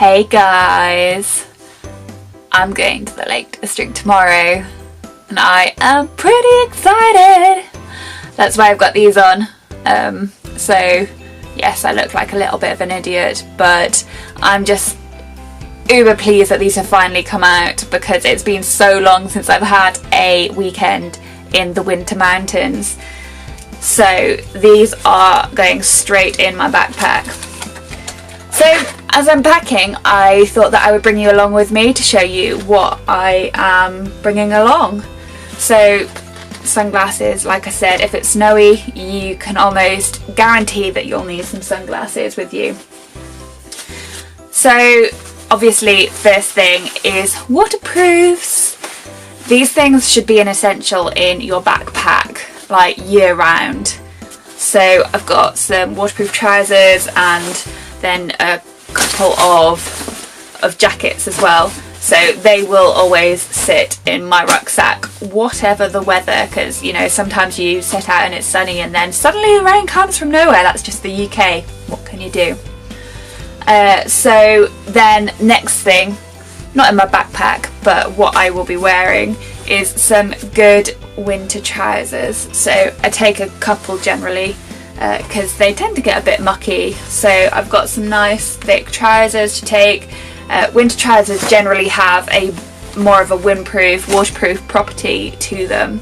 Hey guys, I'm going to the Lake District tomorrow and I am pretty excited. That's why I've got these on. So yes, I look like a little bit of an idiot, but I'm just uber pleased that these have finally come out because it's been so long since I've had a weekend in the winter mountains. So these are going straight in my backpack. So as I'm packing, I thought that I would bring you along with me to show you what I am bringing along. So sunglasses, like I said, if it's snowy you can almost guarantee that you'll need some sunglasses with you. So obviously first thing is waterproofs. These things should be an essential in your backpack, like year round. So I've got some waterproof trousers and then a couple of jackets as well. So they will always sit in my rucksack, whatever the weather, because you know sometimes you set out and it's sunny and then suddenly the rain comes from nowhere. That's just the UK. What can you do? So then next thing, not in my backpack, but what I will be wearing is some good winter trousers. So I take a couple generally because they tend to get a bit mucky. So I've got some nice thick trousers to take. Winter trousers generally have a more of a windproof, waterproof property to them.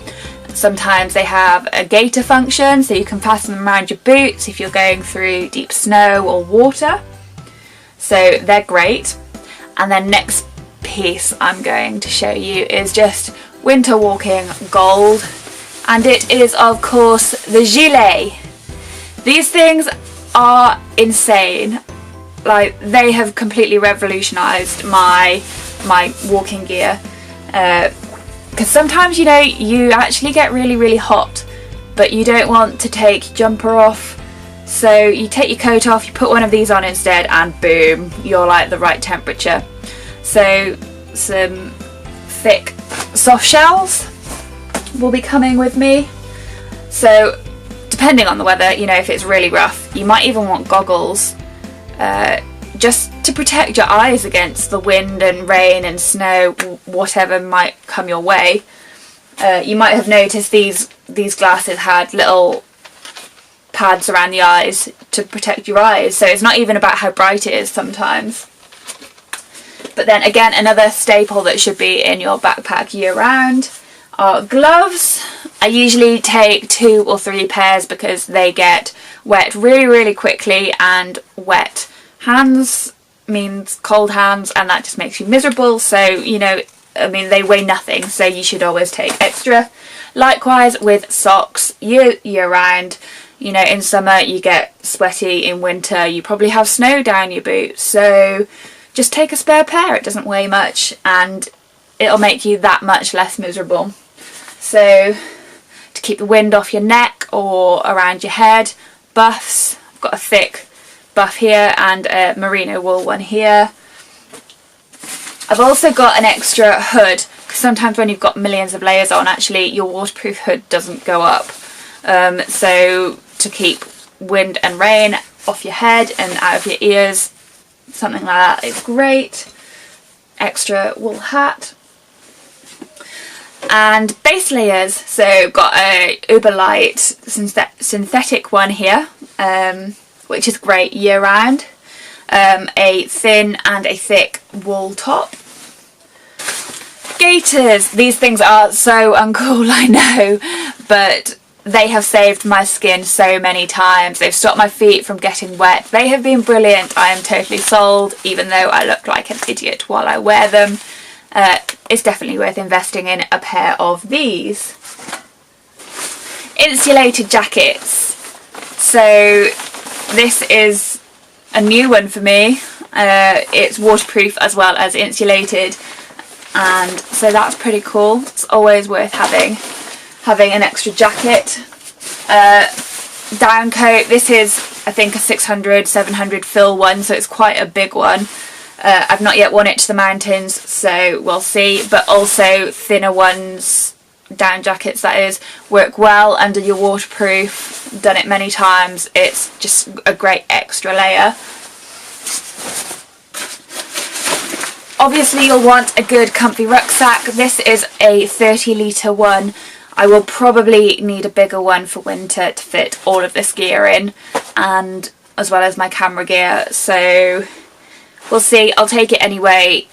Sometimes they have a gaiter function, so you can fasten them around your boots if you're going through deep snow or water. So they're great. And then next piece I'm going to show you is just winter walking gold, and it is of course the gilet. These things are insane. Like, they have completely revolutionized my walking gear, because sometimes, you know, you actually get really hot but you don't want to take your jumper off, so you take your coat off, you put one of these on instead, and boom, you're like the right temperature. So some thick soft shells will be coming with me. So depending on the weather, you know, if it's really rough, you might even want goggles, just to protect your eyes against the wind and rain and snow, whatever might come your way. You might have noticed these glasses had little pads around the eyes to protect your eyes, so it's not even about how bright it is sometimes. But then again, another staple that should be in your backpack year round are gloves. I usually take 2 or 3 pairs because they get wet really quickly, and wet hands means cold hands, and that just makes you miserable. So, you know, I mean, they weigh nothing, so you should always take extra. Likewise with socks, year round. You know, in summer you get sweaty, in winter you probably have snow down your boots, so just take a spare pair. It doesn't weigh much and it'll make you that much less miserable. So to keep the wind off your neck or around your head, buffs. I've got a thick buff here and a merino wool one here. I've also got an extra hood, because sometimes when you've got millions of layers on, actually your waterproof hood doesn't go up. So to keep wind and rain off your head and out of your ears, something like that is great. Extra wool hat. And base layers, so got a uber light synthetic one here, which is great year round. A thin and a thick wool top. Gaiters, these things are so uncool, I know, but they have saved my skin so many times. They've stopped my feet from getting wet. They have been brilliant. I am totally sold, even though I look like an idiot while I wear them. It's definitely worth investing in a pair of these. Insulated jackets. So this is a new one for me. It's waterproof as well as insulated, and so that's pretty cool. It's always worth having an extra jacket. Down coat. This is, I think, a 600-700 fill one, so it's quite a big one. I've not yet worn it to the mountains, so we'll see. But also thinner ones, down jackets that is, work well under your waterproof. Done it many times. It's just a great extra layer. Obviously you'll want a good comfy rucksack. This is a 30-litre one. I will probably need a bigger one for winter to fit all of this gear in, and as well as my camera gear, so we'll see. I'll take it anyway.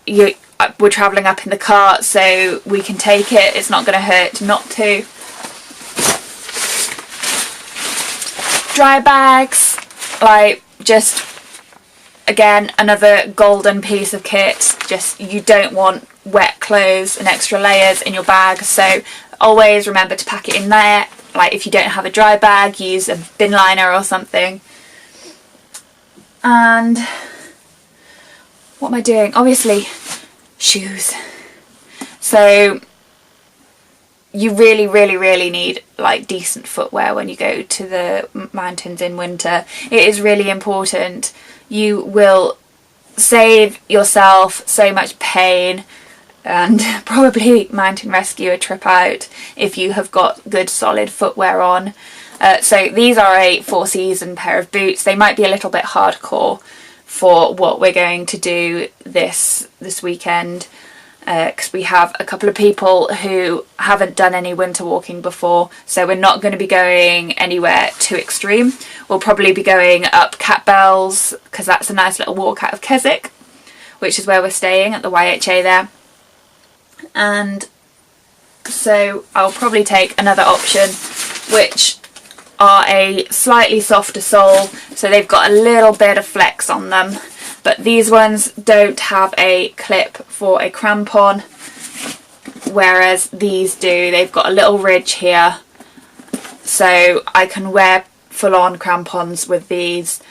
We're travelling up in the car, so we can take it. It's not going to hurt not to. Dry bags, like, just again another golden piece of kit. Just, you don't want wet clothes and extra layers in your bag, so always remember to pack it in there. Like, if you don't have a dry bag, use a bin liner or something. And what am I doing? Obviously shoes. So you really need like decent footwear when you go to the mountains in winter. It is really important. You will save yourself so much pain and probably mountain rescue a trip out if you have got good solid footwear on. So these are a 4-season pair of boots. They might be a little bit hardcore for what we're going to do this weekend, because we have a couple of people who haven't done any winter walking before, so we're not going to be going anywhere too extreme. We'll probably be going up Catbells, because that's a nice little walk out of Keswick, which is where we're staying at the YHA there. And so I'll probably take another option, which are a slightly softer sole, so they've got a little bit of flex on them, but these ones don't have a clip for a crampon, whereas these do. They've got a little ridge here, so I can wear full-on crampons with these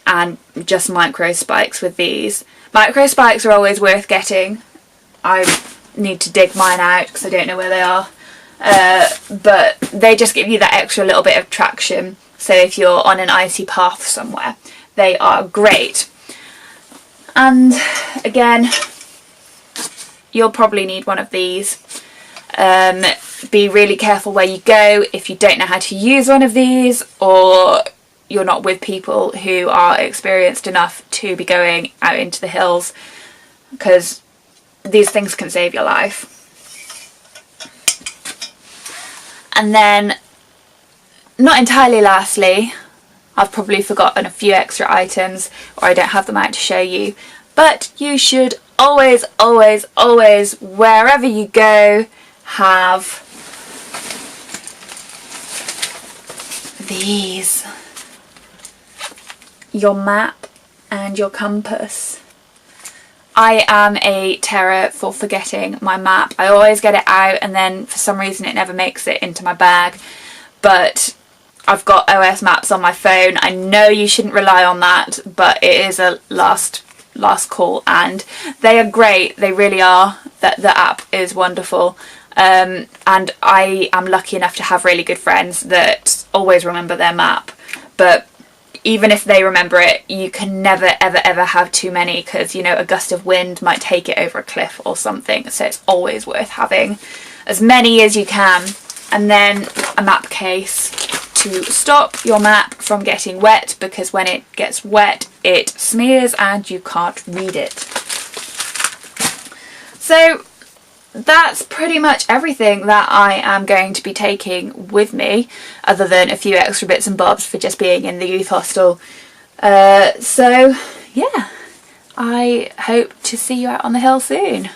and just micro spikes with these. Micro spikes are always worth getting. I need to dig mine out because I don't know where they are. But they just give you that extra little bit of traction, so if you're on an icy path somewhere, they are great. And again, you'll probably need one of these. Be really careful where you go if you don't know how to use one of these, or you're not with people who are experienced enough to be going out into the hills, because these things can save your life. And then, not entirely lastly, I've probably forgotten a few extra items, or I don't have them out to show you, but you should always, wherever you go, have these. Your map and your compass. I am a terror for forgetting my map. I always get it out and then for some reason it never makes it into my bag. But I've got OS maps on my phone. I know you shouldn't rely on that, but it is a last call, and they are great. They really are. The app is wonderful. And I am lucky enough to have really good friends that always remember their map. But even if they remember it, you can never ever have too many, because, you know, a gust of wind might take it over a cliff or something, so it's always worth having as many as you can. And then a map case to stop your map from getting wet, because when it gets wet it smears and you can't read it. So that's pretty much everything that I am going to be taking with me, other than a few extra bits and bobs for just being in the youth hostel. So yeah, I hope to see you out on the hill soon.